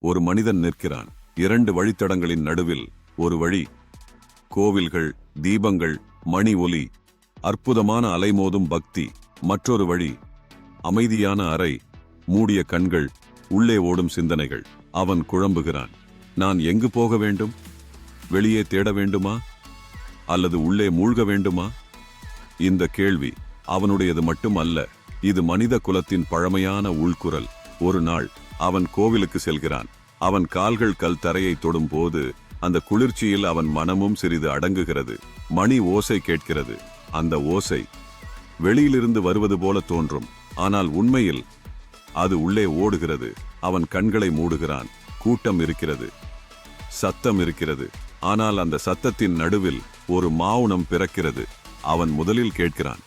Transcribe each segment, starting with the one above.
ஒரு மனிதன் நிற்கிறான். 2 வழித்தடங்களின் நடுவில் ஒரு வழி. கோவில்கள், தீபங்கள், மணி ஒலி, அற்புதமான அலைமோதும் பக்தி. மற்றொரு வழி. அமைதியான அறை, மூடிய கண்கள், உள்ளே ஓடும் சிந்தனைகள். அவன் குழம்புகிறான். நான் எங்கு போக வேண்டும்? வெளியே தேட வேண்டுமா அல்லது உள்ளே மூழ்க வேண்டுமா? இந்த கேள்வி அவனுடையது மட்டும் அல்ல, இது மனித குலத்தின் பழமையான உள்குரல். ஒரு நாள் அவன் கோவிலுக்கு செல்கிறான். அவன் கால்கள் கல் தரையை தொடும் போது அந்த குளிர்ச்சியில் அவன் மனமும் சிறிது அடங்குகிறது. மணி ஓசை கேட்கிறது. அந்த ஓசை வெளியிலிருந்து வருவது போல தோன்றும், ஆனால் உண்மையில் அது உள்ளே ஓடுகிறது. அவன் கண்களை மூடுகிறான். கூட்டம் இருக்கிறது, சத்தம் இருக்கிறது. ஆனால் அந்த சத்தத்தின் நடுவில் ஒரு மௌனம் பிறக்கிறது. அவன் முதலில் கேட்கிறான்,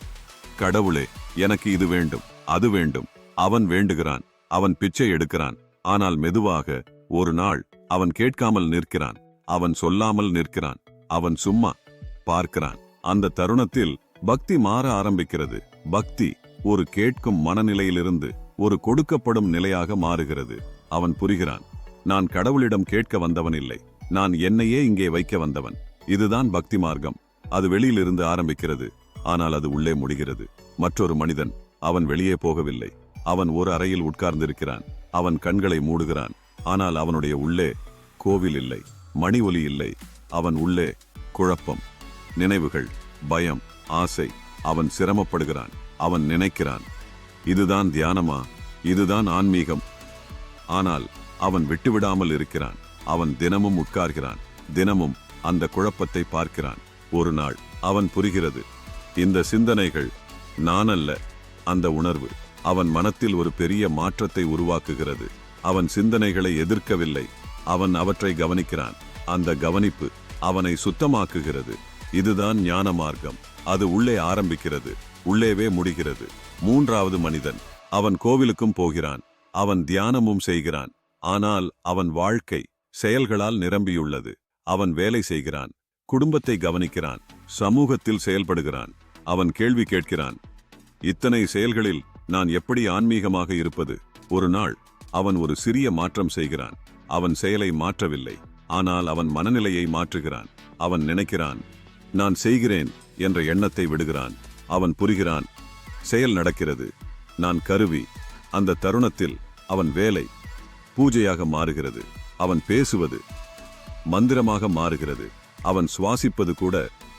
கடவுளே, எனக்கு இது வேண்டும், அது வேண்டும். அவன் வேண்டுகிறான், அவன் பிச்சை எடுக்கிறான். ஆனால் மெதுவாக ஒரு நாள் அவன் கேட்காமல் நிற்கிறான். அவன் சொல்லாமல் நிற்கிறான். அவன் சும்மா பார்க்கிறான். அந்த தருணத்தில் பக்தி மாற ஆரம்பிக்கிறது. பக்தி ஒரு கேட்கும் மனநிலையிலிருந்து ஒரு கொடுக்கப்படும் நிலையாக மாறுகிறது. அவன் புரிகிறான், நான் கடவுளிடம் கேட்க வந்தவன் இல்லை, நான் என்னையே இங்கே வைக்க வந்தவன். இதுதான் பக்தி மார்க்கம். அது வெளியிலிருந்து ஆரம்பிக்கிறது, ஆனால் அது உள்ளே முடிகிறது. மற்றொரு மனிதன். அவன் வெளியே போகவில்லை. அவன் ஒரு அறையில் உட்கார்ந்திருக்கிறான். அவன் கண்களை மூடுகிறான். ஆனால் அவனுடைய உள்ளே கோவில் இல்லை, மணி ஒலி இல்லை. அவன் உள்ளே குழப்பம், நினைவுகள், பயம், ஆசை. அவன் சிரமப்படுகிறான். அவன் நினைக்கிறான், இதுதான் தியானமா, இதுதான் ஆன்மீகம். ஆனால் அவன் விட்டுவிடாமல் இருக்கிறான். அவன் தினமும் உட்கார்கிறான். தினமும் அந்த குழப்பத்தை பார்க்கிறான். ஒரு நாள் அவன் புரிகிறது, இந்த சிந்தனைகள் நான் அல்ல, அந்த உணர்வு அவன் மனத்தில் ஒரு பெரிய மாற்றத்தை உருவாக்குகிறது. அவன் சிந்தனைகளை எதிர்க்கவில்லை, அவன் அவற்றை கவனிக்கிறான். அந்த கவனிப்பு அவனை சுத்தமாக்குகிறது. இதுதான் ஞான மார்க்கம். அது உள்ளே ஆரம்பிக்கிறது, உள்ளேவே முடிகிறது. மூன்றாவது மனிதன். அவன் கோவிலுக்கும் போகிறான். அவன் தியானமும் செய்கிறான். ஆனால் அவன் வாழ்க்கை செயல்களால் நிரம்பியுள்ளது. அவன் வேலை செய்கிறான், குடும்பத்தை கவனிக்கிறான், சமூகத்தில் செயல்படுகிறான். அவன் கேள்வி கேட்கிறான், இத்தனை செயல்களில் நான் எப்படி ஆன்மீகமாக இருப்பது? ஒரு நாள் அவன் ஒரு சிறிய மாற்றம் செய்கிறான். அவன் செயலை மாற்றவில்லை, ஆனால் அவன் மனநிலையை மாற்றுகிறான். அவன் நினைக்கிறான், நான் செய்கிறேன் என்ற எண்ணத்தை விடுகிறான். அவன் புரிகிறான், செயல் நடக்கிறது, நான் கருவி. அந்த தருணத்தில் அவன் வேலை பூஜையாக மாறுகிறது. அவன் பேசுவது மந்திரமாக மாறுகிறது. அவன் சுவாசிப்பது கூட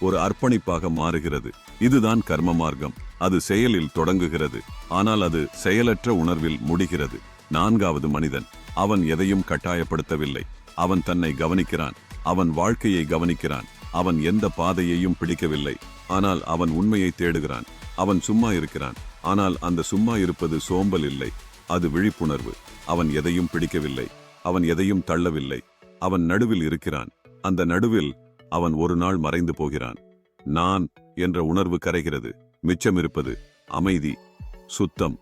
ஒரு அர்ப்பணிப்பாக மாறுகிறது. இதுதான் கர்ம மார்க்கம். அது செயலில் தொடங்குகிறது, ஆனால் அது செயலற்ற உணர்வில் முடிகிறது. நான்காவது மனிதன். அவன் எதையும் கட்டாயப்படுத்தவில்லை. அவன் தன்னை கவனிக்கிறான். அவன் வாழ்க்கையை கவனிக்கிறான். அவன் எந்த பாதையையும் பிடிக்கவில்லை, ஆனால் அவன் உண்மையை தேடுகிறான். அவன் சும்மா இருக்கிறான், ஆனால் அந்த சும்மா இருப்பது சோம்பல் இல்லை, அது விழிப்புணர்வு. அவன் எதையும் பிடிக்கவில்லை, அவன் எதையும் தள்ளவில்லை. அவன் நடுவில் இருக்கிறான். அந்த நடுவில் அவன் ஒரு நாள் மறைந்து போகிறான். நான் என்ற உணர்வு கரைகிறது. மிச்சம் இருப்பது அமைதி, சுத்தம்,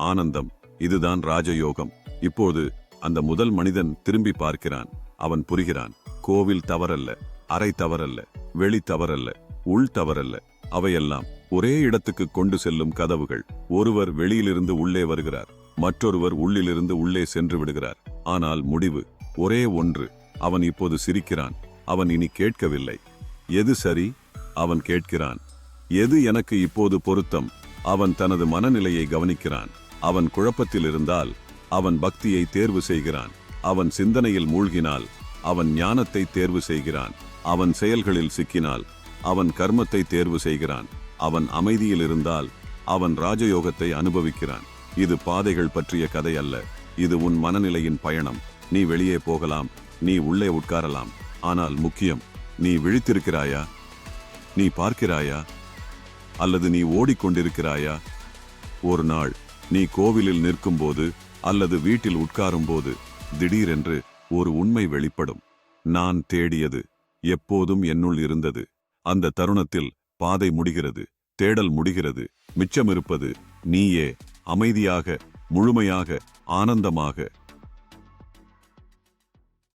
ஆனந்தம். இதுதான் ராஜயோகம். இப்போது அந்த முதல் மனிதன் திரும்பி பார்க்கிறான். அவன் புரிகிறான், கோவில் தவறல்ல, அறை தவறல்ல, வெளி தவறல்ல, உள் தவறல்ல. அவையெல்லாம் ஒரே இடத்துக்கு கொண்டு செல்லும் கதவுகள். ஒருவர் வெளியிலிருந்து உள்ளே வருகிறார், மற்றொருவர் உள்ளிலிருந்து உள்ளே சென்று விடுகிறார். ஆனால் முடிவு ஒரே ஒன்று. அவன் இப்போது சிரிக்கிறான். அவன் இனி கேட்கவில்லை, எது சரி? அவன் கேட்கிறான், எது எனக்கு இப்போது பொருத்தம்? அவன் தனது மனநிலையை கவனிக்கிறான். அவன் குழப்பத்தில் இருந்தால் அவன் பக்தியை தேர்வு செய்கிறான். அவன் சிந்தனையில் மூழ்கினால் அவன் ஞானத்தை தேர்வு செய்கிறான். அவன் செயல்களில் சிக்கினால் அவன் கர்மத்தை தேர்வு செய்கிறான். அவன் அமைதியில் இருந்தால் அவன் ராஜயோகத்தை அனுபவிக்கிறான். இது பாதைகள் பற்றிய கதை அல்ல, இது உன் மனநிலையின் பயணம். நீ வெளியே போகலாம், நீ உள்ளே உட்காரலாம், ஆனால் முக்கியம், நீ விழித்திருக்கிறாயா? நீ பார்க்கிறாயா? அல்லது நீ ஓடிக்கொண்டிருக்கிறாயா? ஒரு நாள் நீ கோவிலில் நிற்கும்போது அல்லது வீட்டில் உட்காரும்போது திடீரென்று ஒரு உண்மை வெளிப்படும். நான் தேடியது எப்போதும் என்னுள் இருந்தது. அந்த தருணத்தில் பாதை முடிகிறது, தேடல் முடிகிறது. மிச்சமிருப்பது நீயே, அமைதியாக, முழுமையாக, ஆனந்தமாக.